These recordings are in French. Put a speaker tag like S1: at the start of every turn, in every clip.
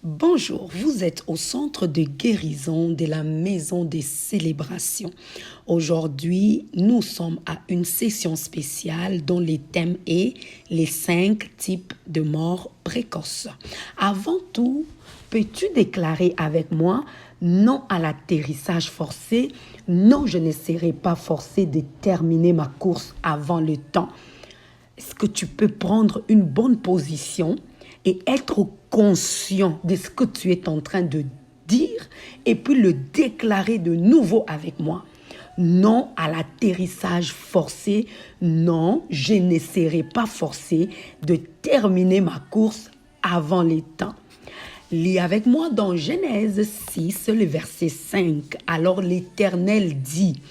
S1: Bonjour, vous êtes au centre de guérison de la maison des célébrations. Aujourd'hui, nous sommes à une session spéciale dont le thème est les 5 types de morts précoces. Avant tout, peux-tu déclarer avec moi non à l'atterrissage forcé? Non, je ne serai pas forcé de terminer ma course avant le temps. Est-ce que tu peux prendre une bonne position et être conscient de ce que tu es en train de dire et puis le déclarer de nouveau avec moi? Non à l'atterrissage forcé. Non, je ne serai pas forcé de terminer ma course avant le temps. Lis avec moi dans Genèse 6, le verset 5. Alors l'Éternel dit,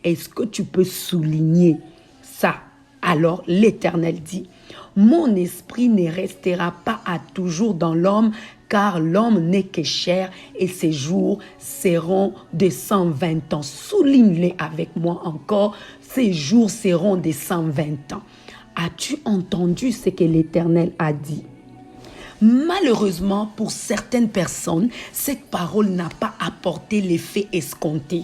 S1: est-ce que tu peux souligner ça? Alors l'Éternel dit, mon esprit ne restera pas à toujours dans l'homme, car l'homme n'est que chair et ses jours seront de 120 ans. Souligne-les avec moi encore, ses jours seront de 120 ans. As-tu entendu ce que l'Éternel a dit? Malheureusement, pour certaines personnes, cette parole n'a pas apporté l'effet escompté.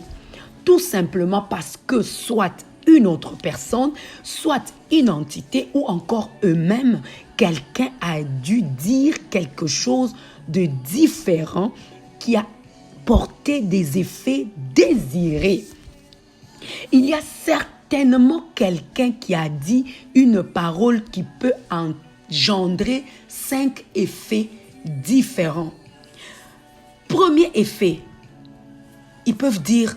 S1: Tout simplement parce que soit une autre personne, soit une entité ou encore eux-mêmes, quelqu'un a dû dire quelque chose de différent qui a porté des effets désirés. Il y a certainement quelqu'un qui a dit une parole qui peut engendrer 5 effets différents. Premier effet, ils peuvent dire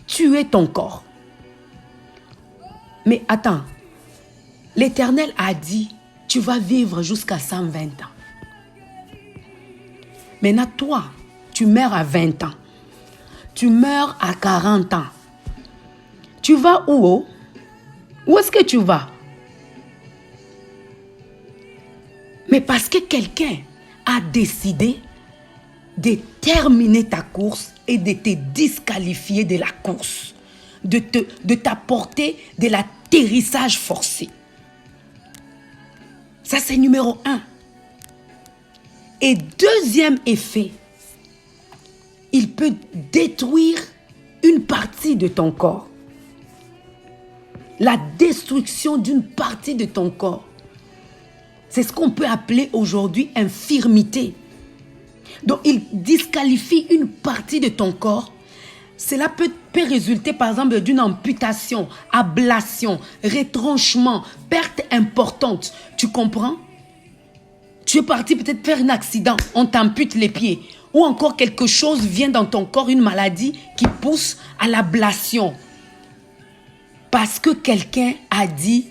S1: tuer ton corps. Mais attends, l'Éternel a dit, tu vas vivre jusqu'à 120 ans. Maintenant, toi, tu meurs à 20 ans. Tu meurs à 40 ans. Tu vas où? Où est-ce que tu vas? Mais parce que quelqu'un a décidé de terminer ta course et de te disqualifier de la course, de t'apporter de l'atterrissage forcé. Ça, c'est numéro 1. Et deuxième effet, il peut détruire une partie de ton corps. La destruction d'une partie de ton corps. C'est ce qu'on peut appeler aujourd'hui infirmité. Donc, il disqualifie une partie de ton corps. Cela peut résulter par exemple d'une amputation, ablation, retranchement, perte importante. Tu comprends? Tu es parti peut-être faire un accident, on t'ampute les pieds. Ou encore quelque chose vient dans ton corps, une maladie qui pousse à l'ablation. Parce que quelqu'un a dit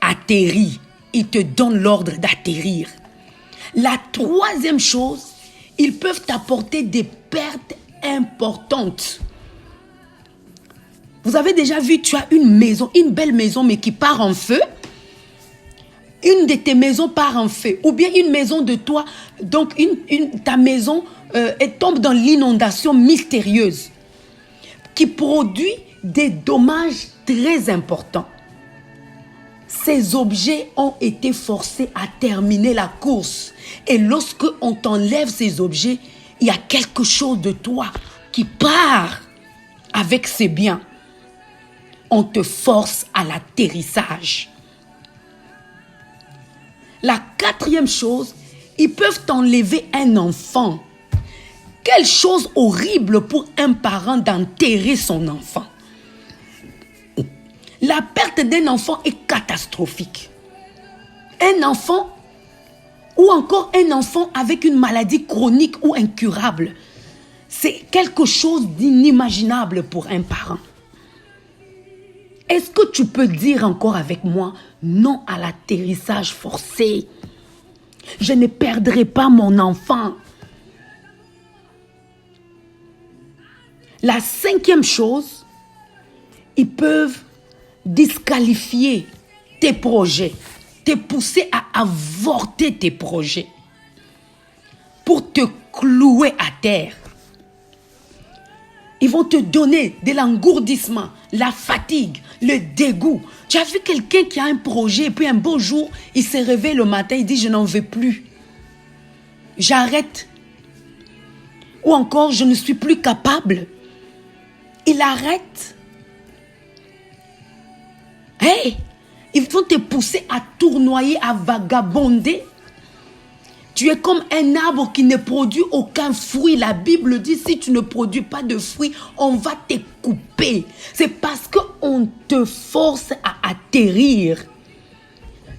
S1: atterris. Il te donne l'ordre d'atterrir. La troisième chose, ils peuvent t'apporter des pertes importantes. Vous avez déjà vu, tu as une maison, une belle maison, mais qui part en feu. Une de tes maisons part en feu. Ou bien une maison de toi, donc ta maison tombe dans l'inondation mystérieuse qui produit des dommages très importants. Ces objets ont été forcés à terminer la course. Et lorsque on t'enlève ces objets, il y a quelque chose de toi qui part avec ces biens. On te force à l'atterrissage. La quatrième chose, ils peuvent t'enlever un enfant. Quelle chose horrible pour un parent d'enterrer son enfant. La perte d'un enfant est catastrophique. Un enfant ou encore un enfant avec une maladie chronique ou incurable, c'est quelque chose d'inimaginable pour un parent. Est-ce que tu peux dire encore avec moi non à l'atterrissage forcé? Je ne perdrai pas mon enfant. La cinquième chose, ils peuvent disqualifier tes projets, te pousser à avorter tes projets pour te clouer à terre. Ils vont te donner de l'engourdissement, la fatigue, le dégoût. Tu as vu quelqu'un qui a un projet et puis un beau jour, il s'est réveillé le matin, il dit je n'en veux plus. J'arrête. Ou encore je ne suis plus capable. Il arrête. Hey, ils vont te pousser à tournoyer, à vagabonder. Tu es comme un arbre qui ne produit aucun fruit. La Bible dit, si tu ne produis pas de fruits, on va te couper. C'est parce qu'on te force à atterrir.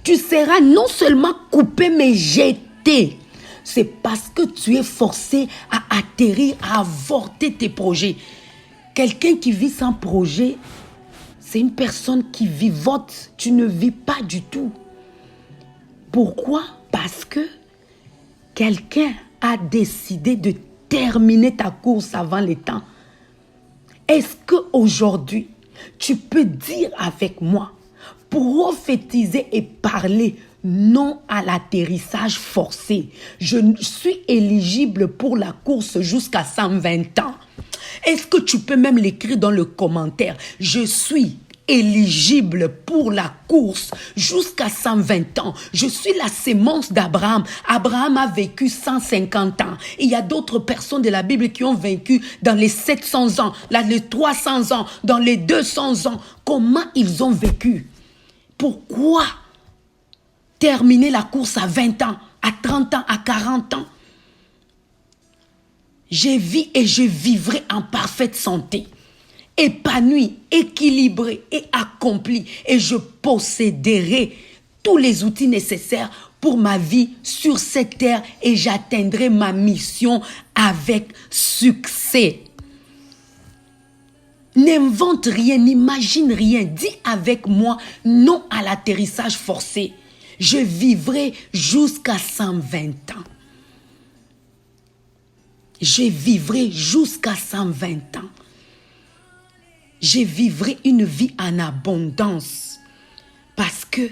S1: Tu seras non seulement coupé, mais jeté. C'est parce que tu es forcé à atterrir, à avorter tes projets. Quelqu'un qui vit sans projet, c'est une personne qui vivote. Tu ne vis pas du tout. Pourquoi? Parce que quelqu'un a décidé de terminer ta course avant le temps. Est-ce qu'aujourd'hui, tu peux dire avec moi, prophétiser et parler non à l'atterrissage forcé. Je suis éligible pour la course jusqu'à 120 ans. Est-ce que tu peux même l'écrire dans le commentaire? Je suis éligible pour la course jusqu'à 120 ans. Je suis la sémence d'Abraham. Abraham a vécu 150 ans. Et il y a d'autres personnes de la Bible qui ont vécu dans les 700 ans, là, les 300 ans, dans les 200 ans. Comment ils ont vécu? Pourquoi terminer la course à 20 ans, à 30 ans, à 40 ans? Je vis et je vivrai en parfaite santé, épanoui, équilibré et accompli. Et je posséderai tous les outils nécessaires pour ma vie sur cette terre et j'atteindrai ma mission avec succès. N'invente rien, n'imagine rien. Dis avec moi non à l'atterrissage forcé. Je vivrai jusqu'à 120 ans. Je vivrai jusqu'à 120 ans. Je vivrai une vie en abondance parce que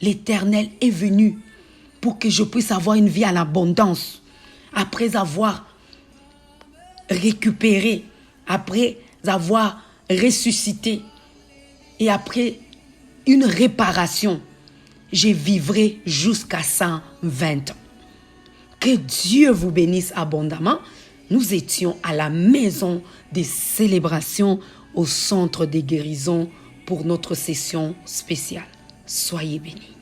S1: l'Éternel est venu pour que je puisse avoir une vie en abondance après avoir récupéré, après avoir ressuscité et après une réparation. Je vivrai jusqu'à 120 ans. Que Dieu vous bénisse abondamment. Nous étions à la maison des célébrations au centre des guérisons pour notre session spéciale. Soyez bénis.